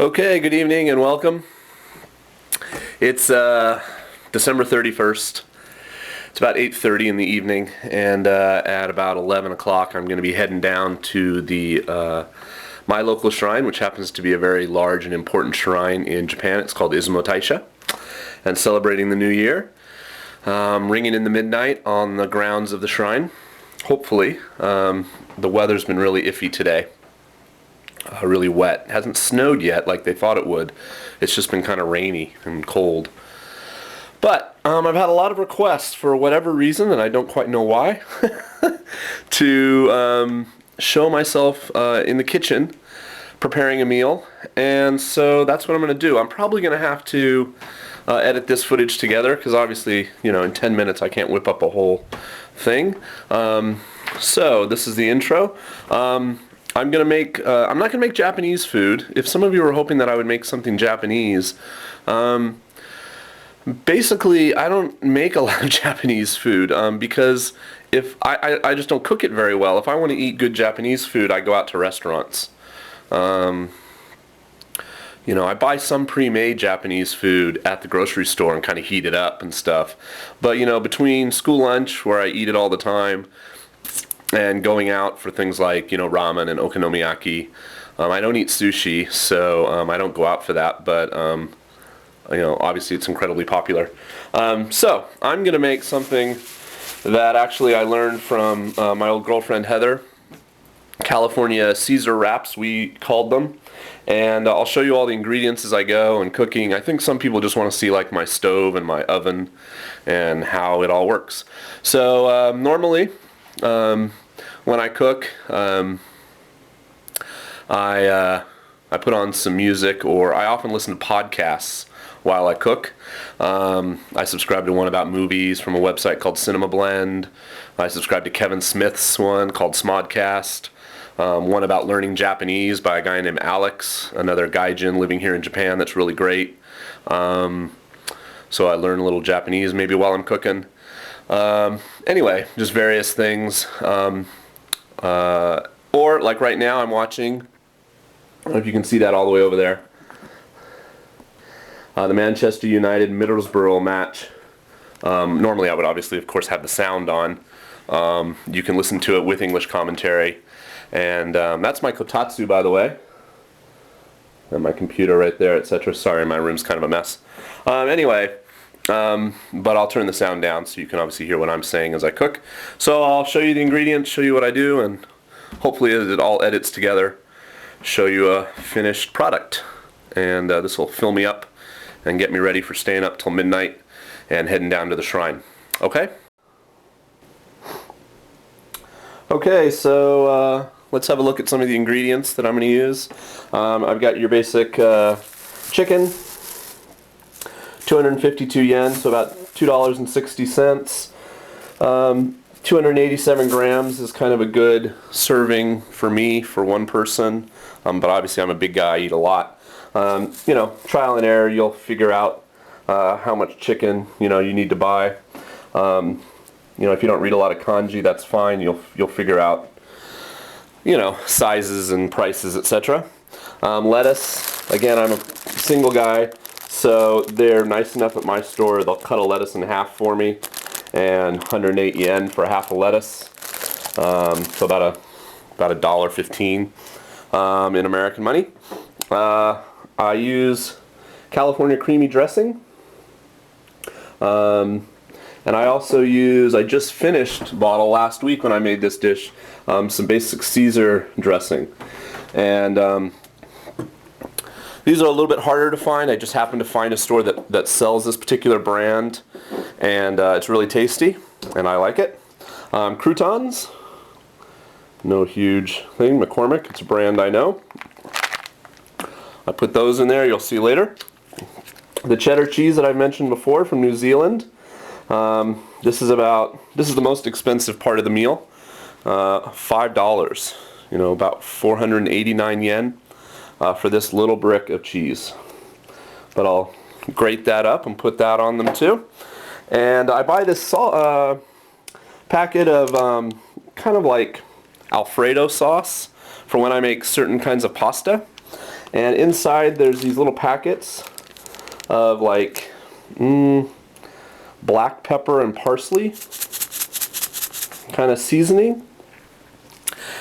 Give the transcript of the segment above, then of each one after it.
Okay, good evening and welcome. It's December 31st. It's about 8:30 in the evening, and at about 11 o'clock I'm going to be heading down to the my local shrine, which happens to be a very large and important shrine in Japan. It's called Izumo Taisha, and celebrating the new year. Ringing in the midnight on the grounds of the shrine. Hopefully. The weather's been really iffy today. Really wet. It hasn't snowed yet like they thought it would. It's just been kind of rainy and cold. But I've had a lot of requests for whatever reason, and I don't quite know why, to show myself in the kitchen preparing a meal. And so that's what I'm going to do. I'm probably going to have to edit this footage together because obviously, in 10 minutes I can't whip up a whole thing. So this is the intro. I'm not gonna make Japanese food. If some of you were hoping that I would make something Japanese, basically I don't make a lot of Japanese food because if I just don't cook it very well. If I want to eat good Japanese food, I go out to restaurants. I buy some pre-made Japanese food at the grocery store and kind of heat it up and stuff. But between school lunch, where I eat it all the time, and going out for things like ramen and okonomiyaki, I don't eat sushi, so I don't go out for that. But obviously it's incredibly popular. So I'm gonna make something that actually I learned from my old girlfriend Heather. California Caesar wraps, we called them. And I'll show you all the ingredients as I go and cooking. I think some people just want to see like my stove and my oven and how it all works. So normally when I cook, I put on some music, or I often listen to podcasts while I cook. I subscribe to one about movies from a website called Cinema Blend. I subscribe to Kevin Smith's one called Smodcast. One about learning Japanese by a guy named Alex, another gaijin living here in Japan that's really great. So I learn a little Japanese maybe while I'm cooking. Anyway, just various things. Or like right now I'm watching, I don't know if you can see that all the way over there, the Manchester United Middlesbrough match. Normally I would obviously of course have the sound on. You can listen to it with English commentary. And that's my kotatsu, by the way. And my computer right there, etc. Sorry, my room's kind of a mess. But I'll turn the sound down so you can obviously hear what I'm saying as I cook. So I'll show you the ingredients, show you what I do, and hopefully it all edits together, show you a finished product. And this will fill me up and get me ready for staying up till midnight and heading down to the shrine. Okay? Okay, so let's have a look at some of the ingredients that I'm going to use. I've got your basic chicken, 252 yen, so about $2.60. 287 grams is kind of a good serving for me, for one person. But obviously I'm a big guy, I eat a lot. Trial and error, you'll figure out how much chicken you need to buy. If you don't read a lot of kanji, that's fine. You'll figure out sizes and prices, etc. Lettuce, again, I'm a single guy, so they're nice enough at my store. They'll cut a lettuce in half for me, and 108 yen for half a lettuce. So about $1.15 in American money. I use California creamy dressing. And I also I just finished bottle last week when I made this dish, some basic Caesar dressing. And these are a little bit harder to find. I just happened to find a store that sells this particular brand, and it's really tasty, and I like it. Croutons, no huge thing. McCormick, it's a brand I know. I put those in there, you'll see later. The cheddar cheese that I've mentioned before from New Zealand. This is the most expensive part of the meal. $5, about 489 yen for this little brick of cheese. But I'll grate that up and put that on them too. And I buy this packet of kind of like Alfredo sauce for when I make certain kinds of pasta. And inside there's these little packets of like black pepper and parsley kind of seasoning.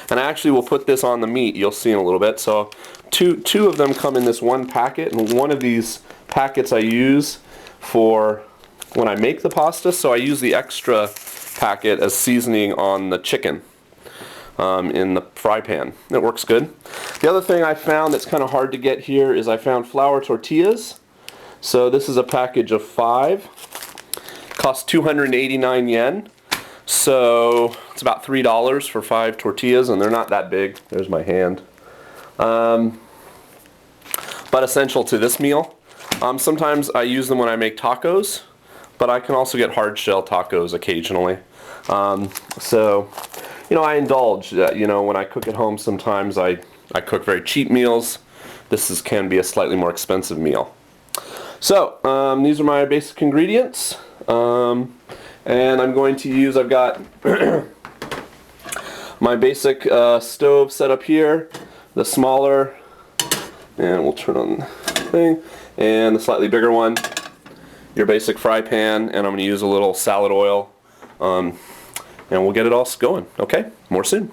And I actually will put this on the meat, you'll see in a little bit. So two of them come in this one packet, and one of these packets I use for when I make the pasta, so I use the extra packet as seasoning on the chicken in the fry pan. It works good. The other thing I found that's kind of hard to get here is I found flour tortillas. So this is a package of 5. Costs 289 yen. So it's about $3 for 5 tortillas, and they're not that big. There's my hand. But essential to this meal. Sometimes I use them when I make tacos, but I can also get hard shell tacos occasionally. So, you know, I indulge. You know, when I cook at home, sometimes I cook very cheap meals. This can be a slightly more expensive meal. So, these are my basic ingredients. And I'm going to use, I've got my basic stove set up here, the smaller, and we'll turn on the thing, and the slightly bigger one, your basic fry pan, and I'm going to use a little salad oil, and we'll get it all going. Okay, more soon.